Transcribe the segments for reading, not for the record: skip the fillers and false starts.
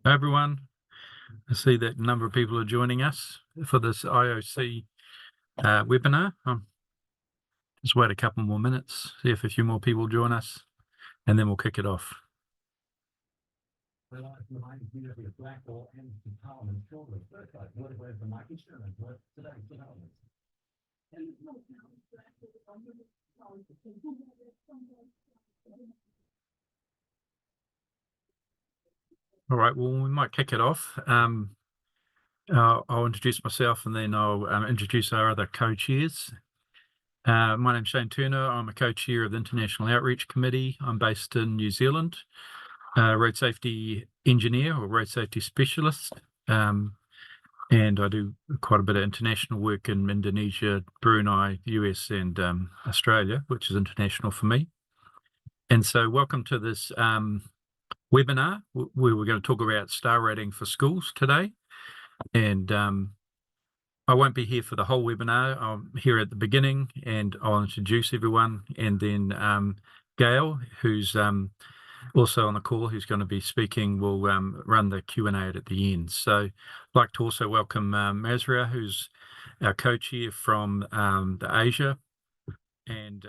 Hi everyone, I see that a number of people are joining us for this IOC webinar. Just wait a couple more minutes, see if a few more people join us, and then we'll kick it off. All right, well, we might kick it off. I'll introduce myself and then I'll introduce our other co-chairs. My name's Shane Turner. I'm a co-chair of the International Outreach Committee. I'm based in New Zealand, road safety engineer or road safety specialist. And I do quite a bit of international work in Indonesia, Brunei, the US and Australia, which is international for me. And so welcome to this webinar where we're going to talk about star rating for schools today. And I won't be here for the whole webinar. I'm here at the beginning and I'll introduce everyone. And then Gail, who's also on the call, who's going to be speaking, will run the Q&A at the end. So I'd like to also welcome Mazria, who's our co-chair from the Asia, and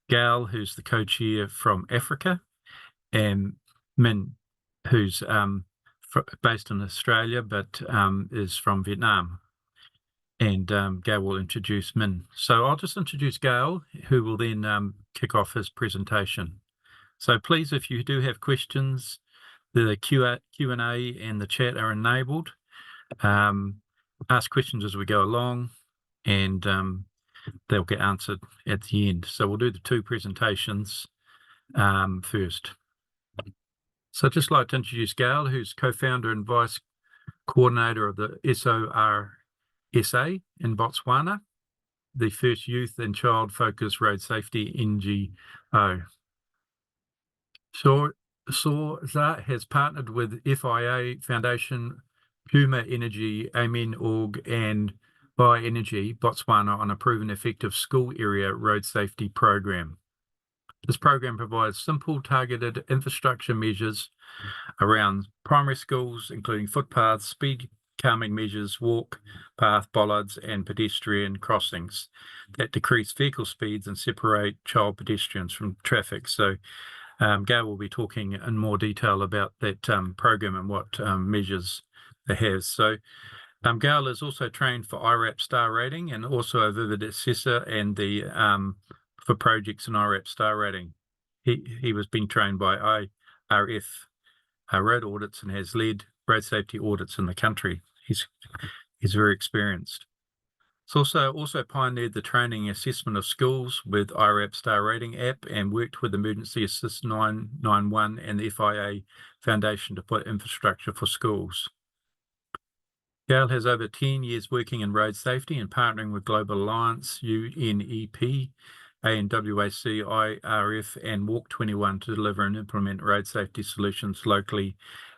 Gail, who's the co-chair from Africa, and Min, who's based in Australia, but is from Vietnam. And Gail will introduce Min. So I'll just introduce Gail, who will then kick off his presentation. So please, if you do have questions, the Q&A and the chat are enabled. Ask questions as we go along, and they'll get answered at the end. So we'll do the two presentations first. So I'd just like to introduce Gail, who's co-founder and vice coordinator of the SORSA in Botswana, the first youth and child-focused road safety NGO. SORSA has partnered with FIA Foundation, Puma Energy, Amen Org, and Bioenergy Botswana on a proven effective school area road safety program. This program provides simple, targeted infrastructure measures around primary schools, including footpaths, speed calming measures, walk path bollards, and pedestrian crossings that decrease vehicle speeds and separate child pedestrians from traffic. So Gail will be talking in more detail about that program and what measures it has. So Gail is also trained for iRAP star rating and also a vivid assessor and the for projects in iRAP star rating. He was being trained by iRAP road audits and has led road safety audits in the country. He's very experienced. He's also pioneered the training and assessment of schools with iRAP star rating app and worked with Emergency Assist 991 and the FIA Foundation to put infrastructure for schools. Gail has over 10 years working in road safety and partnering with Global Alliance, UNEP, ANWAC, iRF, and Walk 21 to deliver and implement road safety solutions locally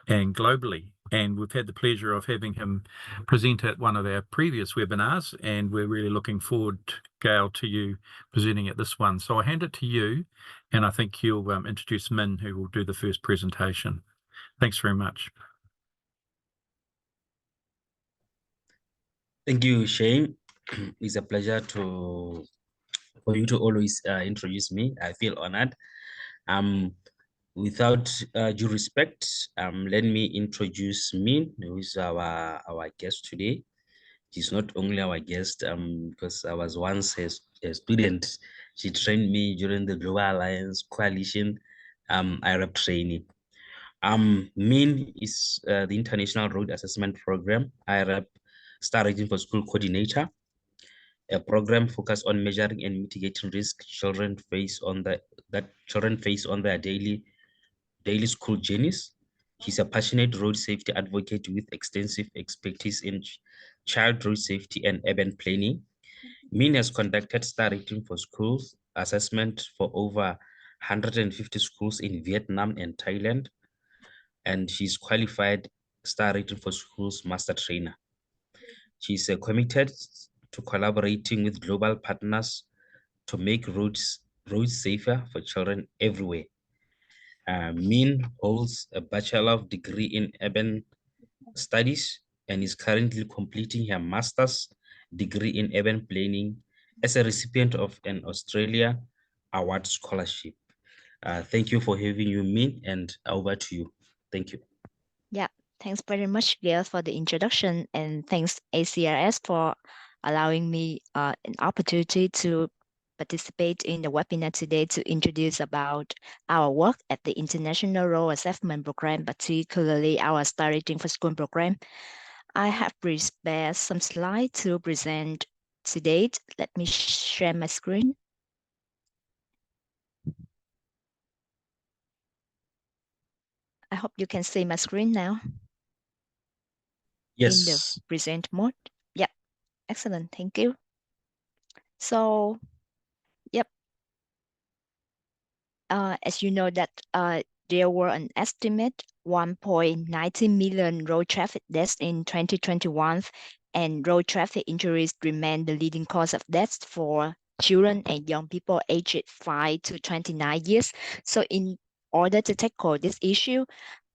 and globally. And we've had the pleasure of having him present at one of our previous webinars, and we're really looking forward, Gail, to you presenting at this one. So I hand it to you, and I think you'll introduce Min, who will do the first presentation. Thanks very much. Thank you, Shane. It's a pleasure for you to always introduce me. I feel honored. Without due respect, let me introduce Min, who is our guest today. She's not only our guest because I was once a student. She trained me during the Global Alliance Coalition iRAP training. Min is the International Road Assessment Program, iRAP Star Rating for School Coordinator, a program focused on measuring and mitigating risk children face on their daily school journeys. He's a passionate road safety advocate with extensive expertise in child road safety and urban planning. Min has conducted star rating for schools assessment for over 150 schools in Vietnam and Thailand, and she's qualified star rating for schools master trainer. She's committed to collaborating with global partners to make roads roads safer for children everywhere. Min holds a Bachelor of Degree in Urban Studies and is currently completing her Master's degree in Urban Planning as a recipient of an Australia Award Scholarship. Thank you for having you, Min, and over to you. Thank you. Yeah, thanks very much, Gail, for the introduction, and thanks ACRS for allowing me an opportunity to participate in the webinar today to introduce about our work at the International Role Assessment Program, particularly our Starting for School program. I have prepared some slides to present today. Let me share my screen. I hope you can see my screen now. Yes. In the present mode. Yeah, excellent. Thank you. So, yep. As you know that there were an estimate 1.90 million road traffic deaths in 2021, and road traffic injuries remain the leading cause of deaths for children and young people aged 5 to 29 years. So in order to tackle this issue,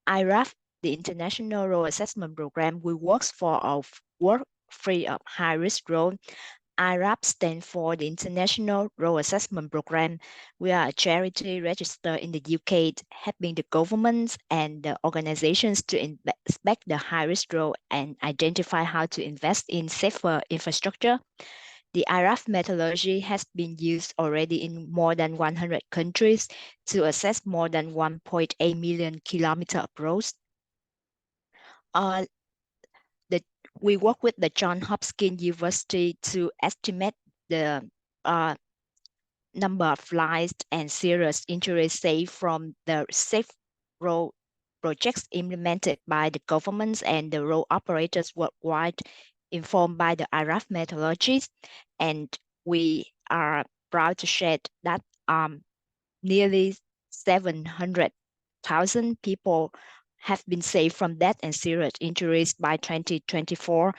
iRAP, the International Road Assessment Program, will work for a work free of high-risk road. iRAP stands for the International Road Assessment Program. We are a charity registered in the UK, helping the governments and the organizations to inspect the high-risk road and identify how to invest in safer infrastructure. The iRAP methodology has been used already in more than 100 countries to assess more than 1.8 million kilometers of roads. We work with the Johns Hopkins University to estimate the number of lives and serious injuries saved from the safe road projects implemented by the governments and the road operators worldwide, informed by the iRAP methodologies. And we are proud to share that nearly 700,000 people have been saved from death and serious injuries by 2024.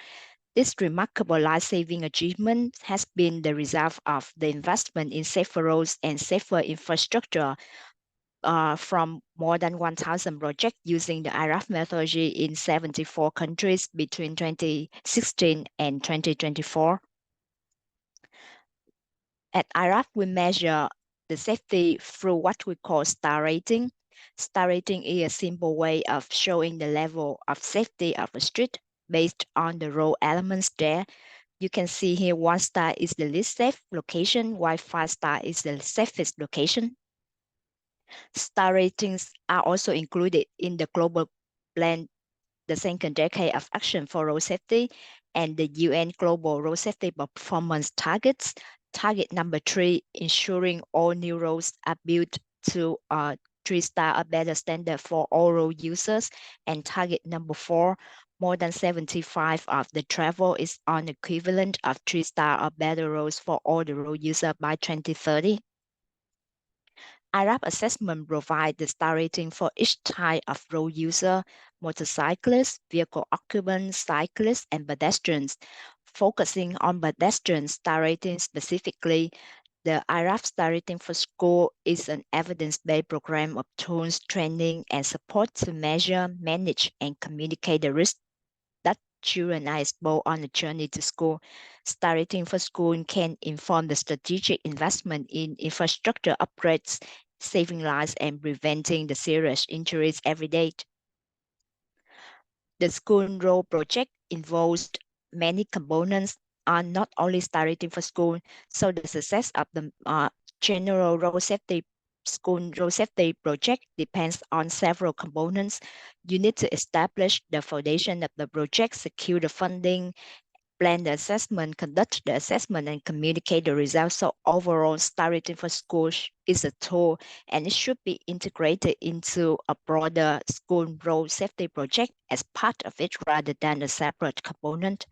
This remarkable life-saving achievement has been the result of the investment in safer roads and safer infrastructure from more than 1,000 projects using the iRAP methodology in 74 countries between 2016 and 2024. At iRAP, we measure the safety through what we call star rating. Star rating is a simple way of showing the level of safety of a street based on the road elements there. You can see here 1 star is the least safe location, while 5 star is the safest location. Star ratings are also included in the global plan, the second decade of action for road safety, and the UN Global Road Safety Performance Targets. Target number 3, ensuring all new roads are built to 3-star or better standard for all road users. And target number 4, more than 75% of the travel is on equivalent of 3-star or better roads for all the road users by 2030. iRAP assessment provides the star rating for each type of road user: motorcyclists, vehicle occupants, cyclists, and pedestrians. Focusing on pedestrian star rating specifically, the iRAP star rating for school is an evidence-based program of tools, training, and support to measure, manage, and communicate the risk that children are exposed on the journey to school. Star rating for school can inform the strategic investment in infrastructure upgrades, saving lives and preventing the serious injuries every day. The school road project involves many components, not only star rating for school. So the success of the general road safety school road safety project depends on several components. You need to establish the foundation of the project, secure the funding, plan the assessment, conduct the assessment, and communicate the results. So overall, star rating for schools is a tool, and it should be integrated into a broader school road safety project as part of it rather than a separate component.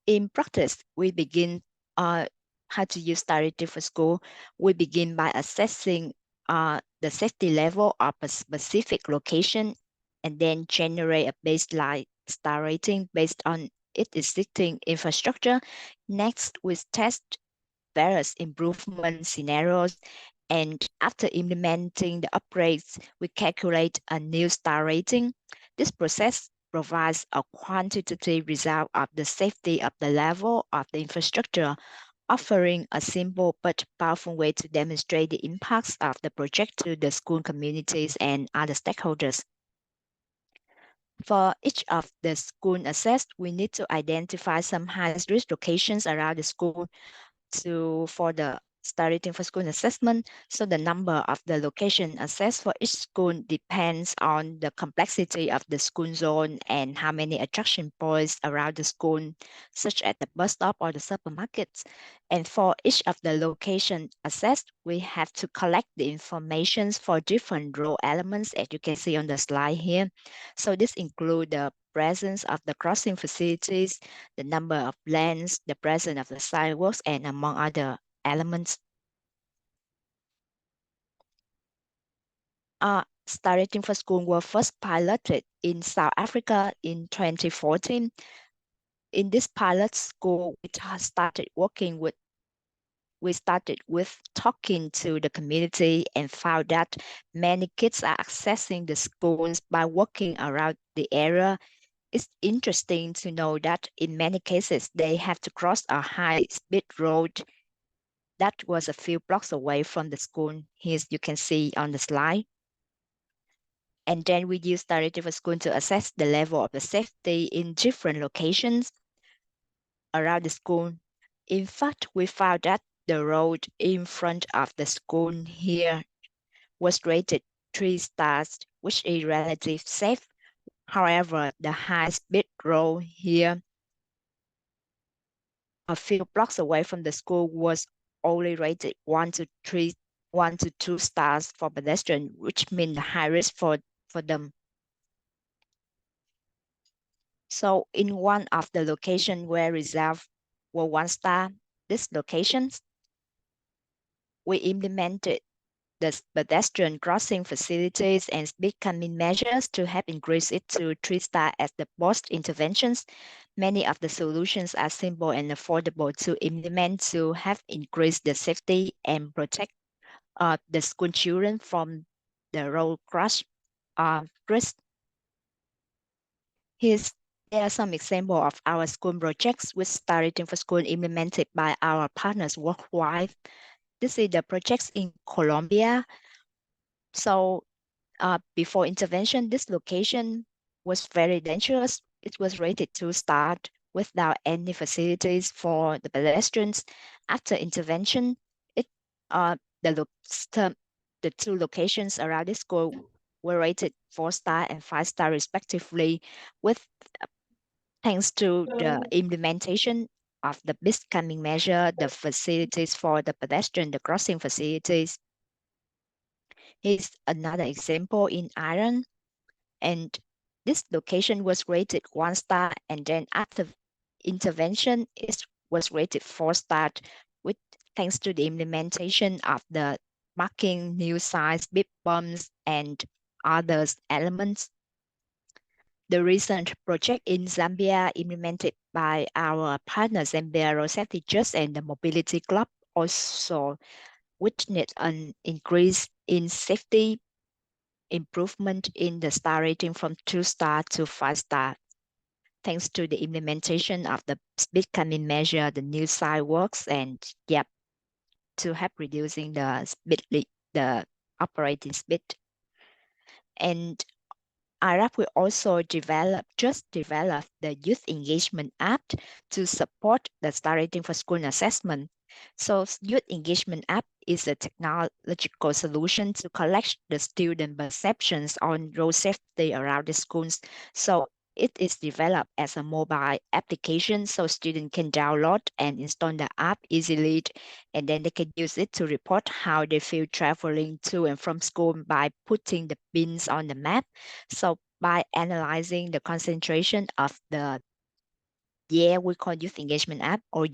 In practice, we begin how to use star rating for school. We begin by assessing the safety level of a specific location and then generate a baseline star rating based on its existing infrastructure. Next, we test various improvement scenarios. And after implementing the upgrades, we calculate a new star rating. This process provides a quantitative result of the safety of the level of the infrastructure, offering a simple but powerful way to demonstrate the impacts of the project to the school communities and other stakeholders. For each of the school assessed, we need to identify some high-risk locations around the school for the star rating for school assessment. So the number of the location assessed for each school depends on the complexity of the school zone and how many attraction points around the school, such as the bus stop or the supermarkets. And for each of the location assessed, we have to collect the information for different row elements, as you can see on the slide here. So this includes the presence of the crossing facilities, the number of lanes, the presence of the sidewalks, and among other elements. Star rating for school was first piloted in South Africa in 2014. In this pilot school, we started with talking to the community and found that many kids are accessing the schools by walking around the area. It's interesting to know that in many cases, they have to cross a high-speed road that was a few blocks away from the school. Here you can see on the slide. And then we use star rating for school to assess the level of the safety in different locations around the school. In fact, we found that the road in front of the school here was rated 3 stars, which is relatively safe. However, the high-speed road here, a few blocks away from the school, was only rated 1 to 2 stars for pedestrians, which means the high risk for them. So in one of the locations where reserved were 1 star, these locations, we implemented the pedestrian crossing facilities and speed calming measures to help increase it to 3 star as the post interventions. Many of the solutions are simple and affordable to implement to help increase the safety and protect the school children from the road crash risk. There are some examples of our school projects with star rating for school implemented by our partners worldwide. This is the projects in Colombia. So before intervention, this location was very dangerous. It was rated 2 star without any facilities for the pedestrians. After intervention, the 2 locations around this school were rated 4 star and 5 star respectively, with thanks to the implementation of the speed calming measure, the facilities for the pedestrian, the crossing facilities. Here's another example in Ireland, and this location was rated 1 star, and then after intervention, it was rated 4 star, with thanks to the implementation of the marking new signs, speed bumps, and other elements. The recent project in Zambia implemented by our partner Zambia Road Safety Trust and the Mobility Club also witnessed an increase in safety improvement in the star rating from 2 star to 5 star, thanks to the implementation of the speed calming measure, the new sidewalks, and to help reducing the operating speed. And iRAP will also developed the youth engagement app to support the star rating for school assessment. So youth engagement app is a technological solution to collect the student perceptions on road safety around the schools. So it is developed as a mobile application so students can download and install the app easily, and then they can use it to report how they feel traveling to and from school by putting the pins on the map. So by analyzing the concentration of the we call youth engagement app, or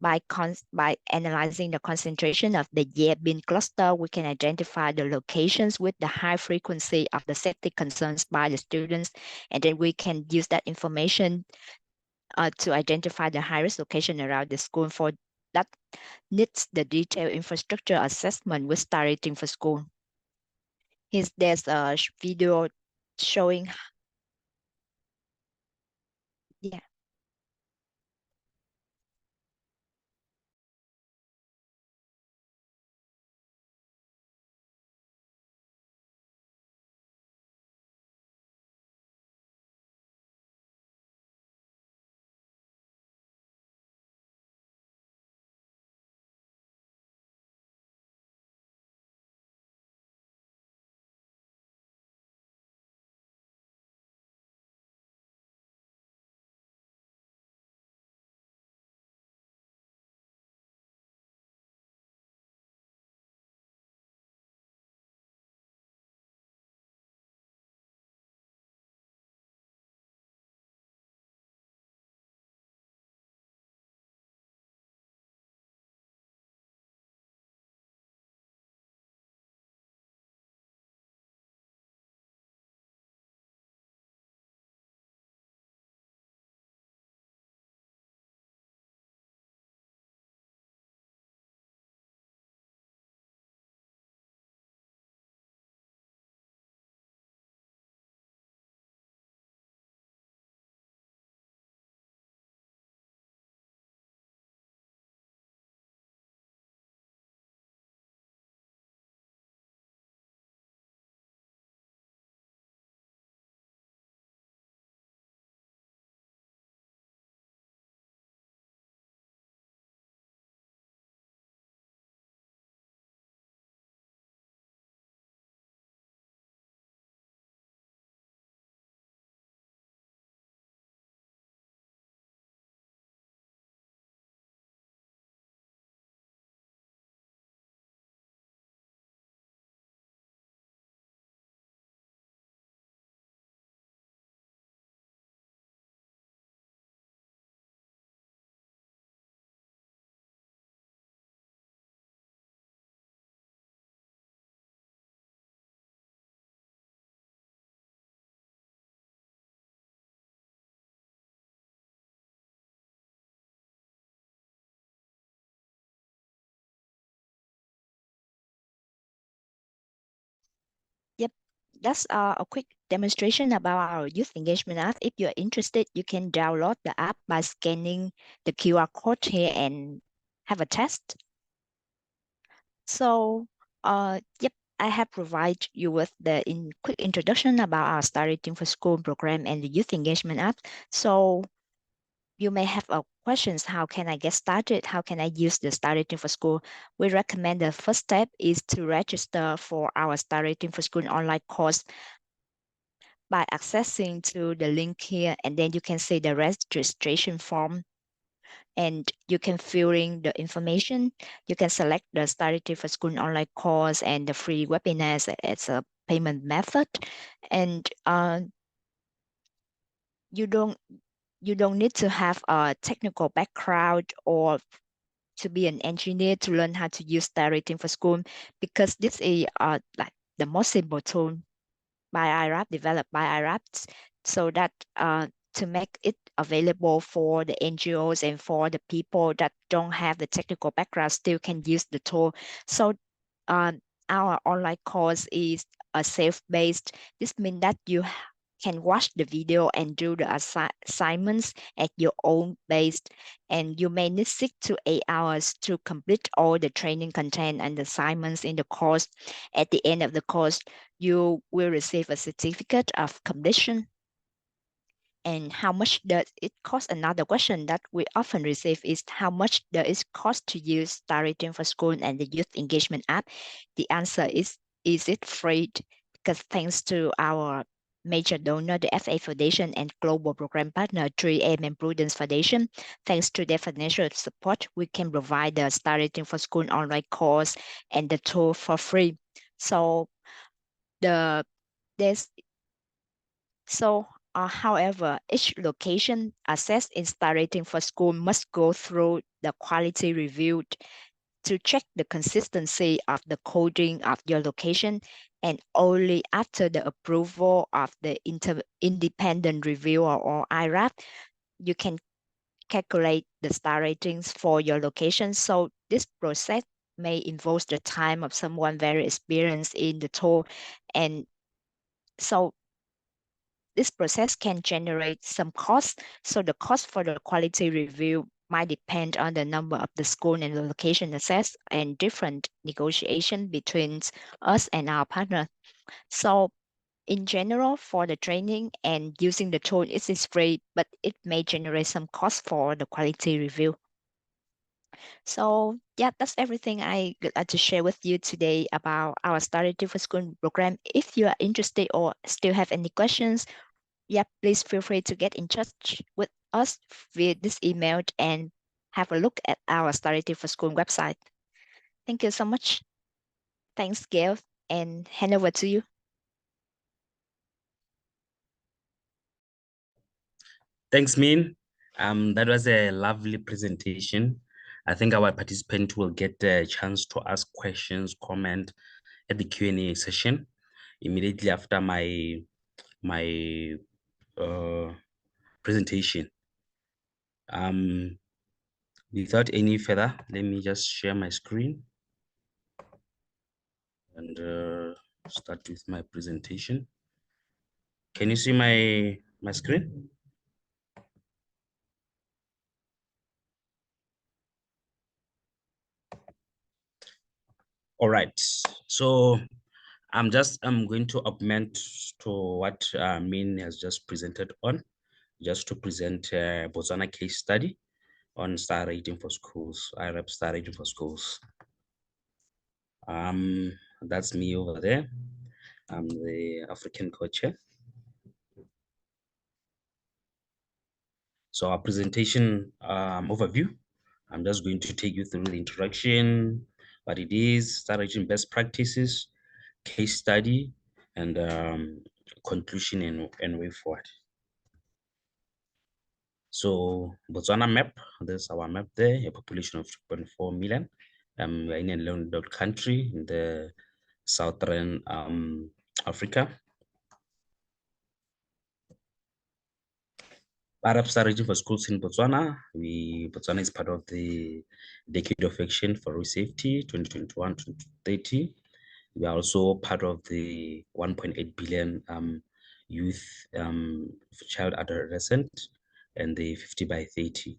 by analyzing the concentration of the bin cluster, we can identify the locations with the high frequency of the safety concerns by the students, and then we can use that information to identify the high-risk location around the school for that needs the detailed infrastructure assessment with Star Rating for School. There's a video showing. Yeah. Yep, that's a quick demonstration about our youth engagement app. If you're interested, you can download the app by scanning the QR code here and have a test. So, yep, I have provided you with the quick introduction about our Star Rating for School program and the youth engagement app. So you may have questions, how can I get started? How can I use the Star Rating for School? We recommend the first step is to register for our Star Rating for School online course by accessing to the link here, and then you can see the registration form and you can fill in the information. You can select the Star Rating for School online course and the free webinars as a payment method. And you don't need to have a technical background or to be an engineer to learn how to use Star Rating for School, because this is like the most simple tool by iRAP, developed by iRAP, so that to make it available for the NGOs and for the people that don't have the technical background still can use the tool. So our online course is a self-based. This means that you can watch the video and do the assignments at your own pace, and you may need 6 to 8 hours to complete all the training content and assignments in the course. At the end of the course, you will receive a certificate of completion. And how much does it cost? Another question that we often receive is how much does it cost to use Star Rating for School and the Youth Engagement app? The answer is it free? Because thanks to our major donor, the FA Foundation, and global program partner, 3M and Prudence Foundation, thanks to their financial support, we can provide the Star Rating for School online course and the tool for free. So there's however, each location assessed in Star Rating for School must go through the quality review to check the consistency of the coding of your location, and only after the approval of the independent reviewer or iRAP, you can calculate the star ratings for your location. So this process may involve the time of someone very experienced in the tool. And so this process can generate some cost. So the cost for the quality review might depend on the number of the school and the location assessed and different negotiation between us and our partner. So in general, for the training and using the tool, it is free, but it may generate some cost for the quality review. So yeah, that's everything I would like to share with you today about our Started for School program. If you are interested or still have any questions, yeah, please feel free to get in touch with us via this email and have a look at our Started for School website. Thank you so much. Thanks, Gail, and hand over to you. Thanks, Min. That was a lovely presentation. I think our participant will get a chance to ask questions, comment at the Q&A session immediately after my presentation. Without any further, let me just share my screen and start with my presentation. Can you see my screen? All right, so I'm going to augment to what Min has just presented on, just to present a Botswana case study on star rating for schools, iRAP star rating for schools. That's me over there. I'm the African co-chair. So our presentation overview, I'm just going to take you through the introduction, what it is, star rating best practices, case study, and conclusion and way forward. So Botswana map, there's our map there, a population of 2.4 million. We're in a landlocked country in the southern Africa. iRAP star rating for schools in Botswana. Botswana is part of the Decade of Action for Road Safety 2021-2030. We are also part of the 1.8 billion youth child adolescent and the 50 by 30.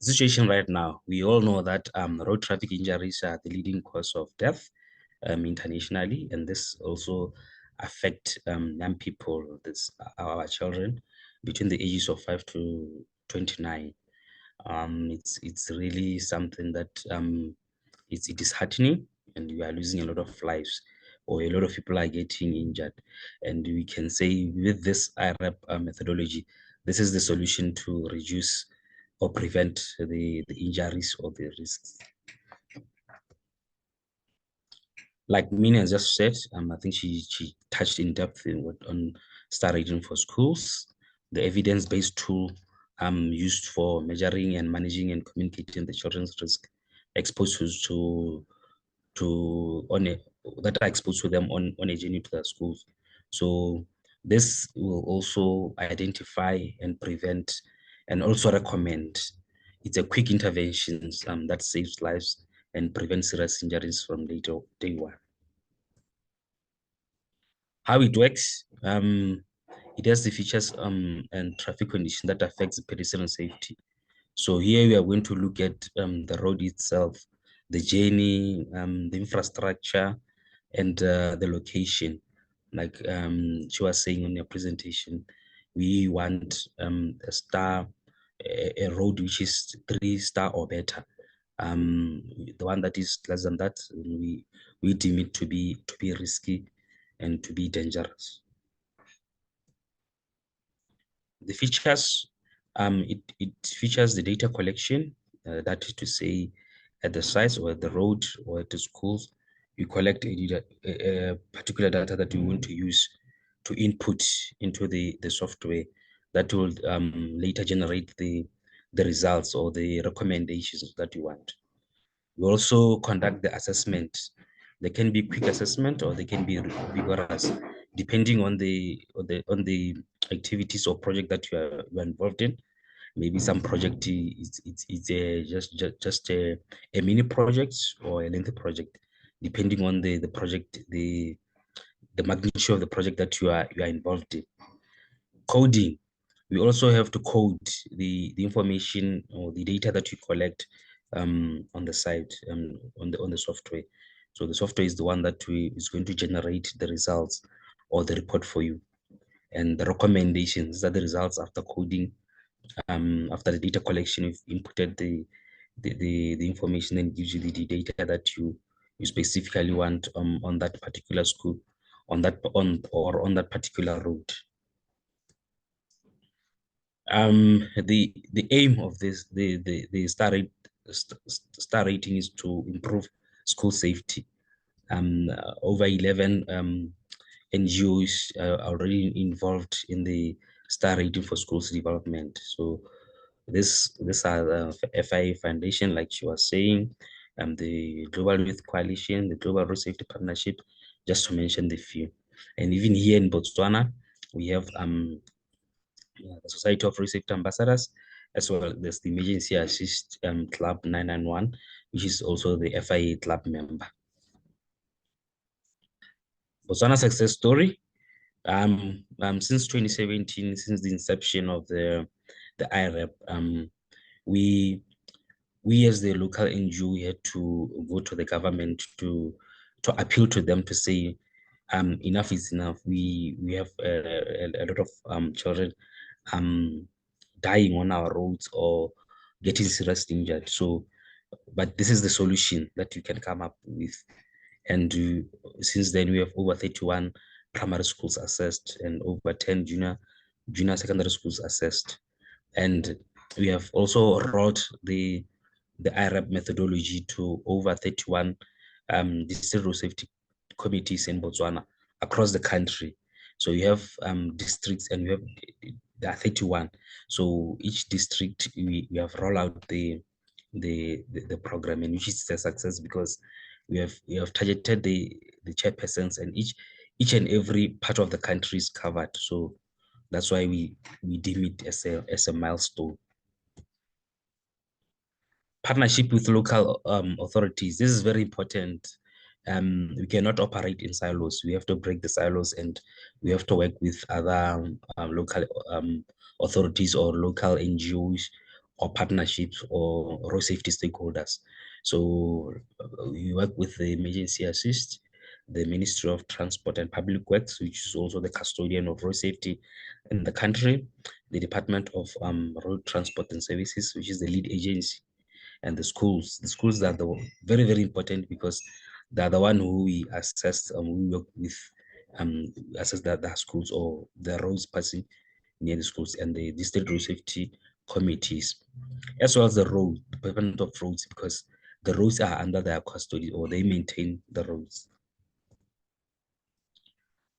Situation right now, we all know that road traffic injuries are the leading cause of death internationally, and this also affect young people, our children between the ages of 5 to 29. It's really something that it's disheartening, and we are losing a lot of lives, or a lot of people are getting injured. And we can say with this iRAP methodology, this is the solution to reduce or prevent the injuries or the risks. Like Mina has just said, I think she touched in depth on star rating for schools, the evidence-based tool used for measuring and managing and communicating the children's risk exposed that are exposed to them on a journey to the schools. So this will also identify and prevent and also recommend. It's a quick interventions that saves lives and prevents serious injuries from day one. How it works, it has the features and traffic condition that affects the pedestrian safety. So here we are going to look at the road itself, the journey, the infrastructure, and the location. Like she was saying in your presentation, we want a road which is 3-star or better. The one that is less than that, we deem it to be risky and to be dangerous. The features, it features the data collection, that is to say, at the sites or at the road or at the schools, you collect a particular data that you want to use to input into the software that will later generate the results or the recommendations that you want. We also conduct the assessment. They can be quick assessment or they can be rigorous. depending on the activities or project that you are involved in. Maybe some project it's just a mini project or a lengthy project, depending on the project, the magnitude of the project that you are involved in. Coding, we also have to code the information or the data that you collect on the site, on the software. So the software is the one that is going to generate the results or the report for you. And the recommendations are the results after coding, after the data collection. We've inputted the information and gives you the data that you specifically want on that particular school, on that particular route. The aim of this, the star rating is to improve school safety. Over 11 NGOs are already involved in the star rating for schools development. So this are the FIA Foundation, like she was saying, the Global Youth Coalition, the Global Road Safety Partnership, just to mention the few. And even here in Botswana, we have the Society of Road Safety Ambassadors, as well as the Emergency Assist Club 991, which is also the FIA club member. Botswana success story. Since 2017, since the inception of the iRAP, we as the local NGO, we had to go to the government to appeal to them to say, enough is enough. We have a lot of children dying on our roads or getting seriously injured. So, but this is the solution that you can come up with. And since then, we have over 31 primary schools assessed and over 10 junior secondary schools assessed. And we have also rolled the iRAP methodology to over 31 district road safety committees in Botswana across the country. So you have districts, and there are 31. So each district, we have rolled out the program, and which is a success because we have targeted the chairpersons, and each and every part of the country is covered. So that's why we deem it as a milestone. Partnership with local authorities. This is very important. We cannot operate in silos. We have to break the silos, and we have to work with other local authorities or local NGOs or partnerships or road safety stakeholders. So we work with the Emergency Assist, the Ministry of Transport and Public Works, which is also the custodian of road safety in the country, the Department of Road Transport and Services, which is the lead agency, and the schools. The schools are very, very important because they're the one who we assess, we work with, assess the schools or the roads passing near the schools, and the district road safety committees, as well as the department of roads, because the roads are under their custody or they maintain the roads.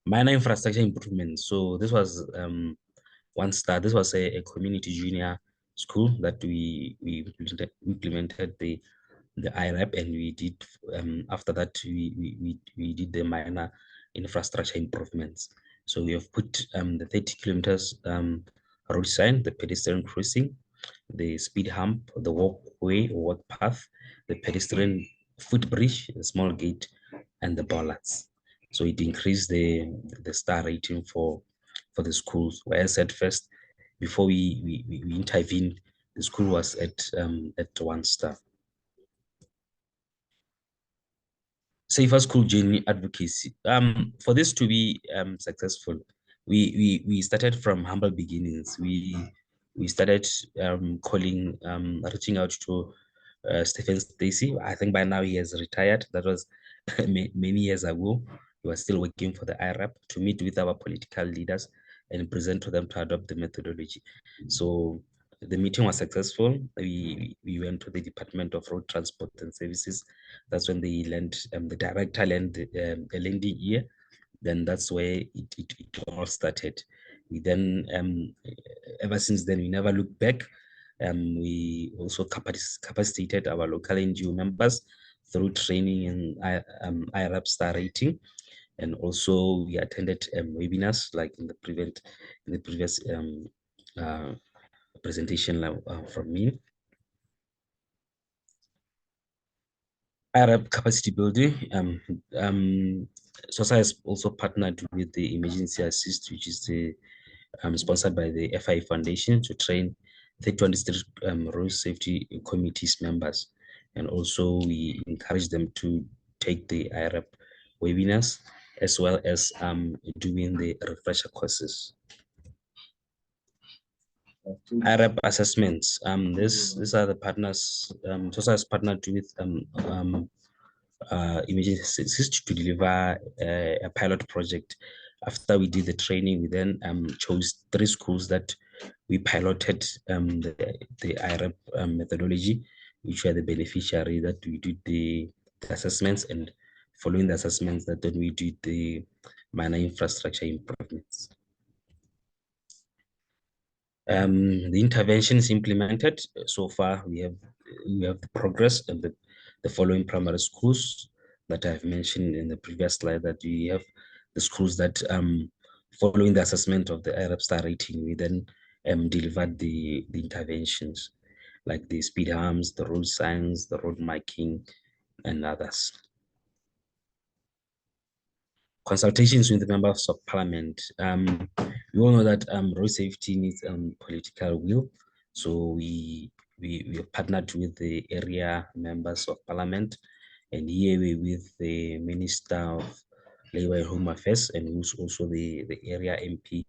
Minor infrastructure improvements. So this was one star. This was a community junior school that we implemented the iRAP, and we did after that we did the minor infrastructure improvements. So we have put the 30 kilometers road sign, the pedestrian crossing, the speed hump, the walkway or walk path, the pedestrian footbridge, the small gate, and the bollards. So it increased the star rating for the schools. Whereas at first, before we intervened, the school was at 1 star. Safer school journey advocacy. For this to be successful, we started from humble beginnings. We started calling, reaching out to Stephen Stacy. I think by now he has retired. That was many years ago. He was still working for the iRAP, to meet with our political leaders and present to them to adopt the methodology. So the meeting was successful. We went to the Department of Road Transport and Services. That's when they lent, the director lent a lending year. Then that's where it all started. We then, ever since then, we never looked back. We also capacitated our local NGO members through training and iRAP star rating. And also we attended webinars like in the previous presentation from me. iRAP capacity building. SORSA has also partnered with the Emergency Assist, which is sponsored by the FI Foundation, to train 31 district road safety committees members. And also we encourage them to take the iRAP webinars, as well as doing the refresher courses. iRAP assessments. These are the partners. SORSA has partnered with Emergency Assist to deliver a pilot project. After we did the training, we then chose 3 schools that we piloted the iRAP methodology, which were the beneficiary, that we did the assessments, and following the assessments, that then we did the minor infrastructure improvements. The interventions implemented so far, we have the progress of the following primary schools that I've mentioned in the previous slide, that we have the schools that following the assessment of the iRAP star rating, we then delivered the interventions, like the speed humps, the road signs, the road marking, and others. Consultations with the members of parliament. We all know that road safety needs political will. So we have partnered with the area members of parliament, and here we with the Minister of Labour and Home Affairs, and who's also the area MP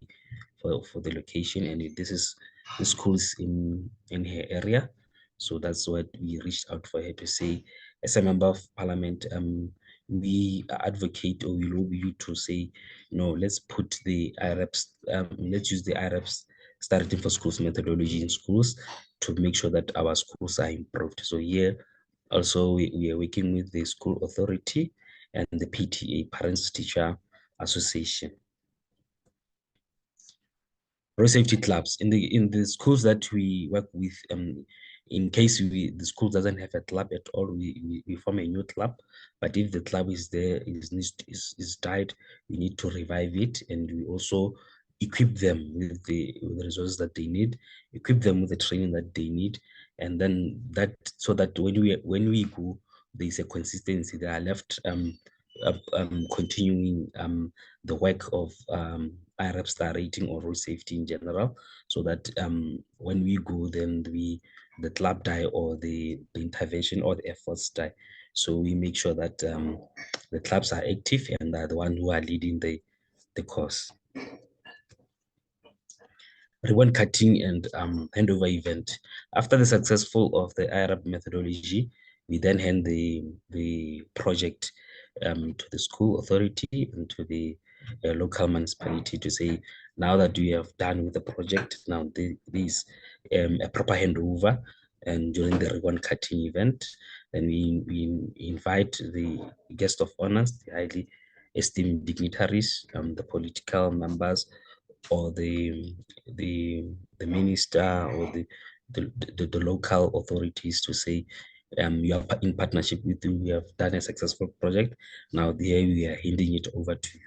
for the location. And this is the schools in her area. So that's what we reached out for her to say, as a member of parliament, we advocate, or we lobby you to say, no, let's put the iRAPs, let's use the iRAPs starting for schools methodology in schools to make sure that our schools are improved. So here also we are working with the school authority and the PTA, Parents Teacher Association. Road safety clubs in the schools that we work with. In case the school doesn't have a club at all, we form a new club. But if the club is there, is died, we need to revive it, and we also equip them with the resources that they need, equip them with the training that they need, and then that, so that when we go, there is a consistency. They are left continuing the work of iRAP star rating or road safety in general, so that when we go, then the club die, or the intervention or the efforts die. So we make sure that the clubs are active and are the one who are leading the course. Ribbon cutting and handover event. After the successful of the iRAP methodology, we then hand the project to the school authority and to the local municipality to say, now that we have done with the project, now there is a proper handover. And during the ribbon cutting event, then we invite the guest of honors, the highly esteemed dignitaries, the political members, or the minister, or the local authorities, to say, you are in partnership with you, we have done a successful project. Now there we are handing it over to you.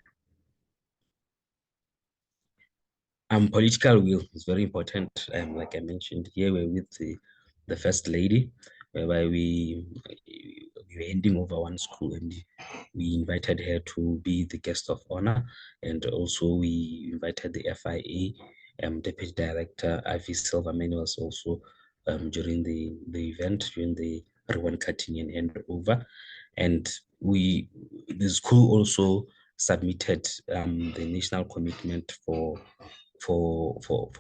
Political will is very important. Like I mentioned, here we're with the First Lady, whereby we were handing over one school, and we invited her to be the guest of honor. And also we invited the FIA Deputy Director Ivy Silverman was also during the event, during the ribbon cutting and handover. And the school also submitted the national commitment for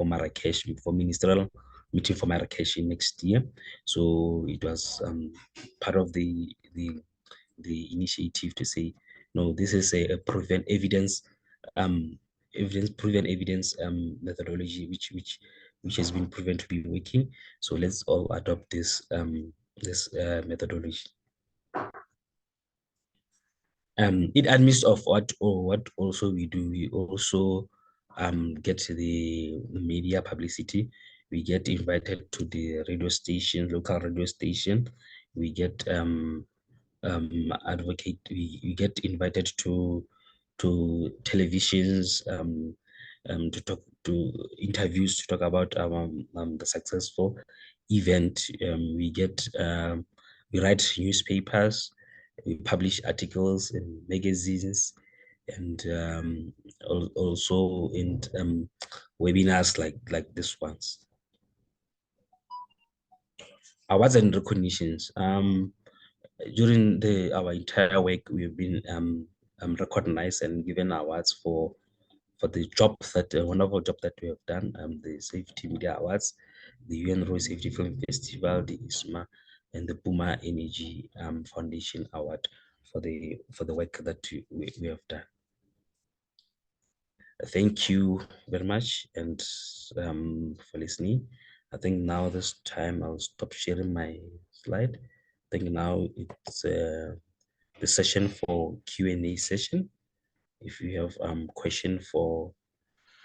Marrakesh, for ministerial meeting for Marrakesh next year. So it was part of the initiative to say, no, this is a proven evidence, proven evidence methodology which has been proven to be working. So let's all adopt this methodology. In admits of what also we do, we also get the media publicity. We get invited to the radio station, local radio station. We get advocate. We get invited to to televisions, to talk to interviews to talk about the successful event. We write newspapers, we publish articles in magazines, and also in webinars like this ones. Awards and recognitions. During our entire work, we've been recognized and given awards for the job that wonderful job that we have done. The Safety Media Awards, the UN Road Safety Film Festival, the ISMA, and the Puma Energy Foundation Award for the work that we have done. Thank you very much and for listening. I think now this time I'll stop sharing my slide. I think now it's the session for Q&A session. If you have question for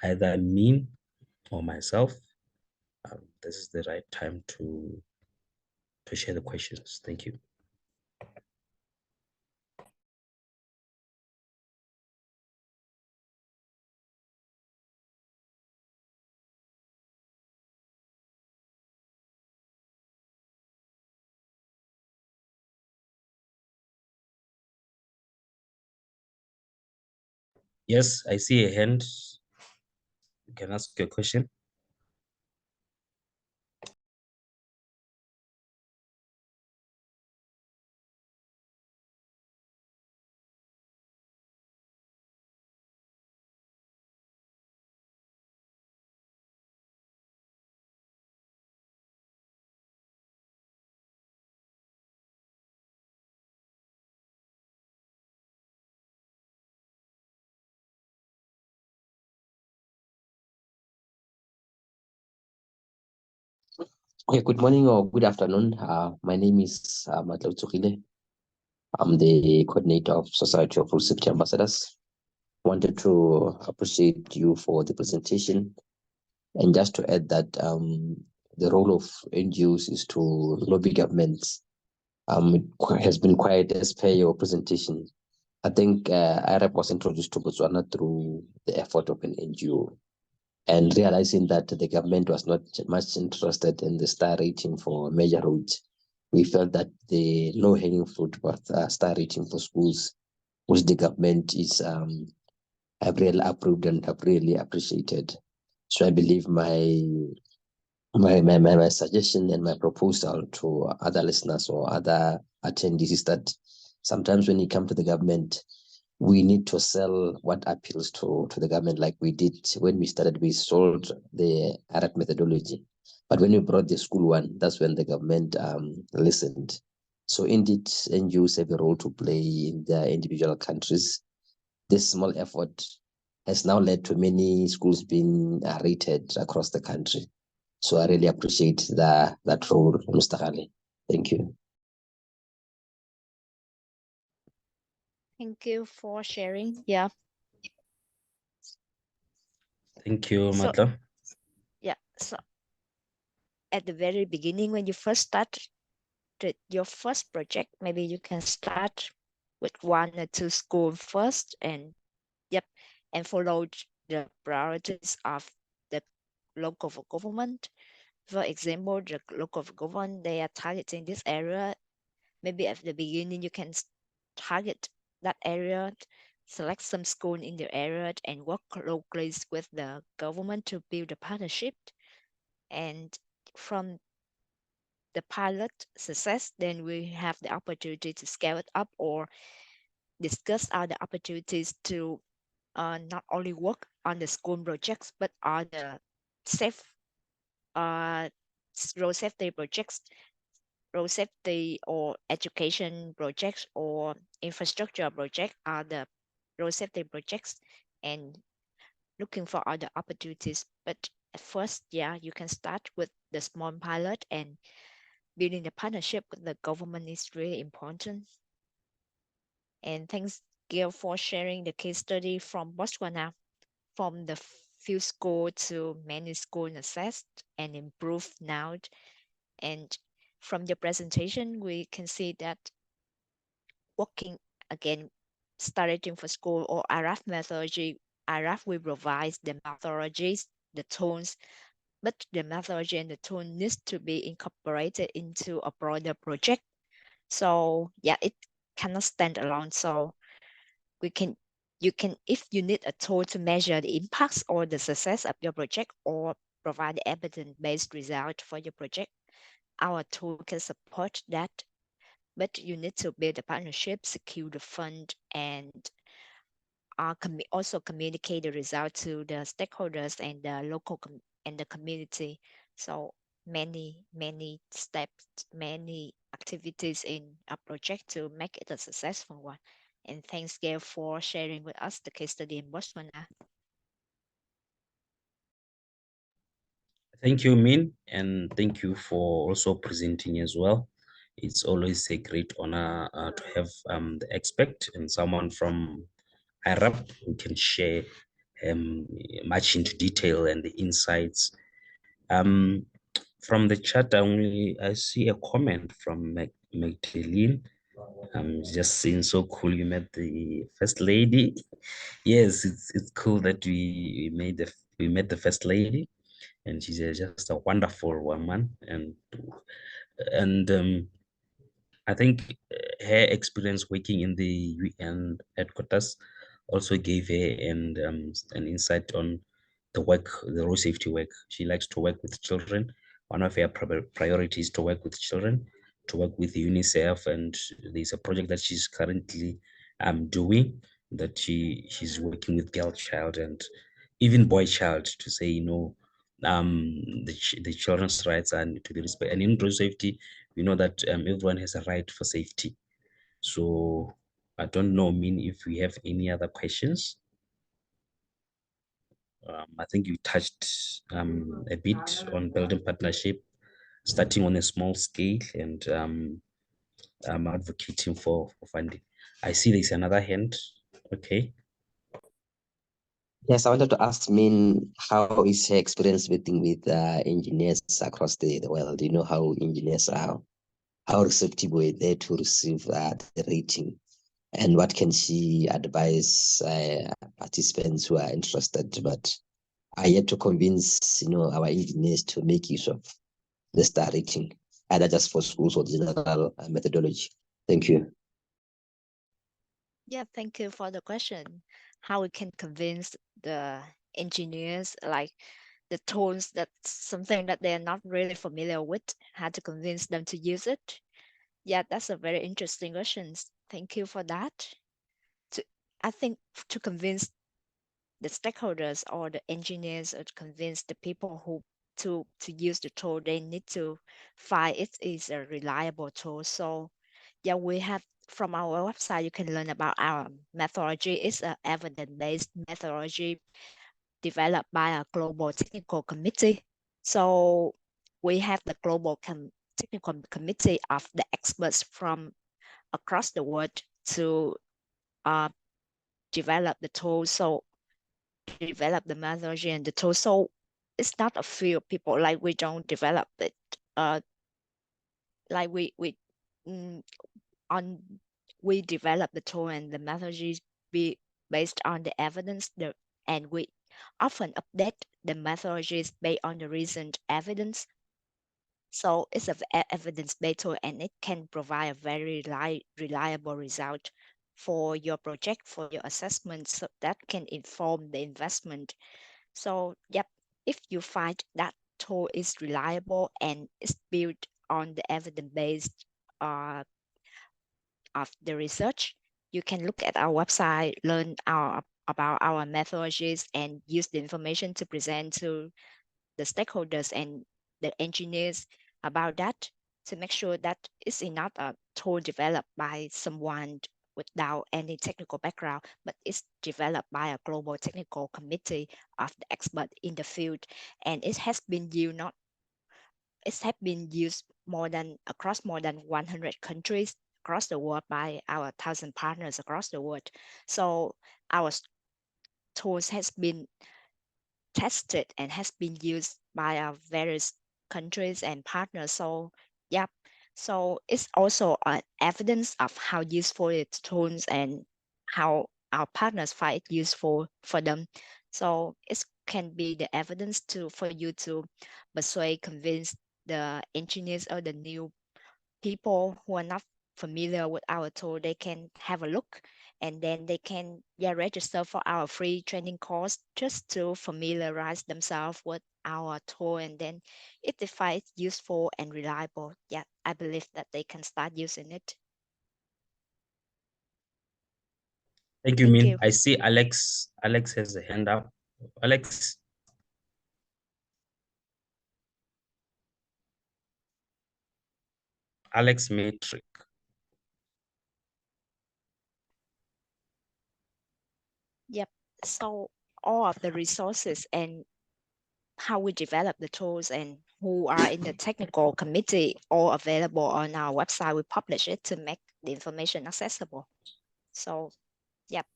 either me or myself, this is the right time to share the questions. Thank you. Yes, I see a hand. You can ask your question. Okay, good morning or good afternoon. My name is Matlo Tsukile. I'm the coordinator of Society of Food Safety Ambassadors. Wanted to appreciate you for the presentation. And just to add that the role of NGOs is to lobby governments. It has been quite as per your presentation. I think iRAP was introduced to Botswana through the effort of an NGO. And realizing that the government was not much interested in the star rating for major roads, we felt that the low-hanging fruit was star rating for schools, which the government is have really approved and have really appreciated. So I believe my suggestion and my proposal to other listeners or other attendees is that sometimes when you come to the government, we need to sell what appeals to the government, like we did when we started. We sold the iRAP methodology, but when we brought the school one, that's when the government listened. So indeed, NGOs have a role to play in their individual countries. This small effort has now led to many schools being rated across the country. So I really appreciate that role, Mr. Ghali. Thank you. Thank you for sharing. Yeah. Thank you, So- Matla. Yeah. So at the very beginning, when you first start your first project, maybe you can start with 1 or 2 schools first, and and follow the priorities of the local government. For example, the local government, they are targeting this area. Maybe at the beginning, you can target that area, select some school in the area, and work closely with the government to build a partnership. And from the pilot success, then we have the opportunity to scale it up or discuss other opportunities to not only work on the school projects, but on the road safety projects, road safety or education projects or infrastructure project are the road safety projects, and looking for other opportunities. But at first, yeah, you can start with the small pilot, and building the partnership with the government is really important. And thanks, Gail, for sharing the case study from Botswana, from the few school to many school assessed and improved now. And from your presentation, we can see that working again star rating for school or iRAP methodology, iRAP will provide the methodologies, the tools, but the methodology and the tool needs to be incorporated into a broader project. So yeah, it cannot stand alone. So you can, if you need a tool to measure the impacts or the success of your project or provide evidence-based result for your project, our tool can support that. But you need to build a partnership, secure the fund, and also communicate the result to the stakeholders and the local and the community. So many steps, many activities in a project to make it a successful one. And thanks, Gail, for sharing with us the case study in Botswana. Thank you, Min, and thank you for also presenting as well. It's always a great honor to have the expert and someone from iRAP who can share much into detail and the insights. From the chat, I see a comment from Magdalene. Just seeing so cool you met the first lady. Yes, it's cool that we met the first lady, and she's just a wonderful woman, and I think her experience working in the UN headquarters also gave her an insight on the work, the road safety work. She likes to work with children. One of her priorities to work with children, to work with UNICEF, and there's a project that she's currently doing that she's working with girl child and even boy child to say, the children's rights and to be respect. And in road safety, we know that everyone has a right for safety. So I don't know, Min, if we have any other questions. I think you touched a bit on building partnership, starting on a small scale and advocating for funding. I see there's another hand. Okay. Yes, I wanted to ask Min, how is her experience working with engineers across the world? You know how engineers are, how receptive were they to receive the rating? And what can she advise participants who are interested but are yet to convince, our engineers to make use of the star rating, either just for schools or the general methodology? Thank you. Yeah, thank you for the question. How we can convince the engineers, like the tools, that's something that they're not really familiar with, how to convince them to use it. Yeah, that's a very interesting question. Thank you for that. I think to convince the stakeholders or the engineers or to convince the people who to use the tool, they need to find it is a reliable tool. So yeah, we have from our website, you can learn about our methodology. It's an evidence-based methodology developed by a global technical committee. So we have the global technical committee of the experts from across the world to develop the tool. So develop the methodology and the tool. So it's not a few people, like we don't develop it. Like mm, on we develop the tool and the methodology be based on the evidence. And we often update the methodologies based on the recent evidence. So it's an evidence-based tool, and it can provide a very reliable result for your project, for your assessment, so that can inform the investment. So yep, if you find that tool is reliable and is built on the evidence-based of the research, you can look at our website, learn about our methodologies, and use the information to present to the stakeholders and the engineers about that to make sure that it's not a tool developed by someone without any technical background, but it's developed by a global technical committee of the expert in the field. And it has been used across more than 100 countries across the world by our 1,000 partners across the world. So our tools has been tested and has been used by our various countries and partners. So yeah, so it's also an evidence of how useful its tools and how our partners find it useful for them. So it can be the evidence for you to persuade, convince the engineers or the new people who are not familiar with our tool. They can have a look, and then they can register for our free training course just to familiarize themselves with our tool. And then if they find it useful and reliable, I believe that they can start using it. Thank you, Thank Min. you. I see Alex. Alex has a hand up. Alex. Alex Matrix. Yep. So all of the resources and how we develop the tools and who are in the technical committee all available on our website. We publish it to make the information accessible. So, yep.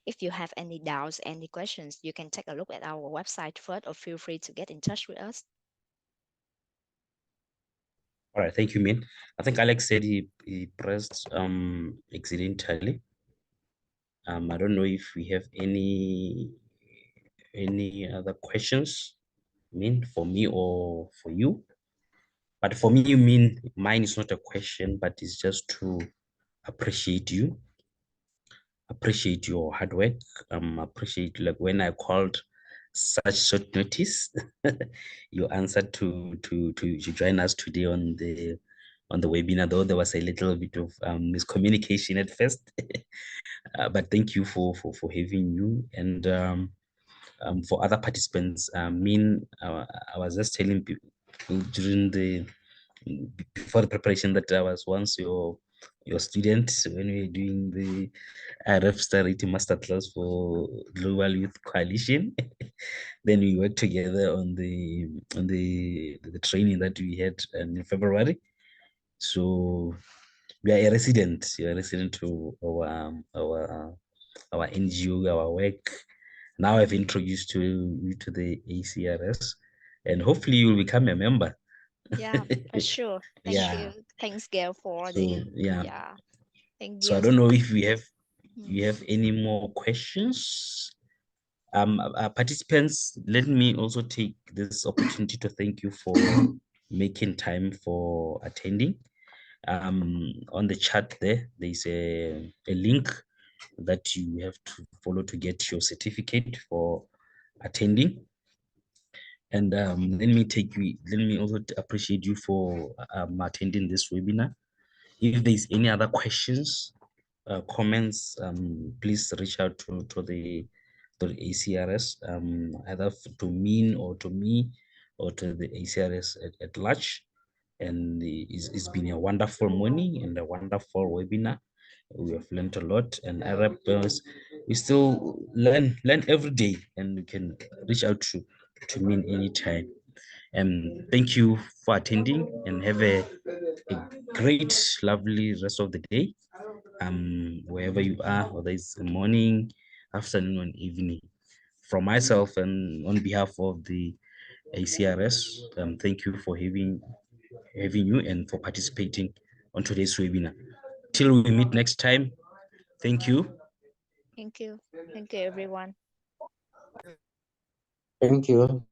If you have any doubts, any questions, you can take a look at our website first, or feel free to get in touch with us. All right, thank you, Min. I think Alex said he pressed accidentally. I don't know if we have any other questions, Min, for me or for you. But for me, Min, mine is not a question, but it's just to appreciate you, appreciate your hard work. Appreciate, like, when I called such short notice, you answered to join us today on the webinar, though there was a little bit of miscommunication at first. But thank you for having you. And for other participants, I was just telling people during before the preparation that I was once your student when we were doing the iRAP Star Rating Masterclass for Global Youth Coalition. Then we worked together on the training that we had in February. So we are a resident. You are a resident to our NGO, our work. Now I've introduced you to the ACRS, and hopefully you will become a member. Yeah, for sure. Thank Yeah. you. Thanks, Gail, for So yeah. Thank So I you. don't know if we have Mm. you have any more questions. Participants, let me also take this opportunity to thank you for making time for attending. On the chat there's a link that you have to follow to get your certificate for attending. And let me also appreciate you for attending this webinar. If there's any other questions, comments, please reach out to the ACRS, either to Min or to me or to the ACRS at large. And it's been a wonderful morning and a wonderful webinar. We have learned a lot, and iRAP, we still learn every day, and you can reach out to Min anytime. And thank you for attending, and have a great, lovely rest of the day. Wherever you are, whether it's the morning, afternoon, and evening. From myself and on behalf of the ACRS, thank you for having you and for participating on today's webinar. Till we meet next time, thank you. Thank you. Thank you, everyone. Thank you.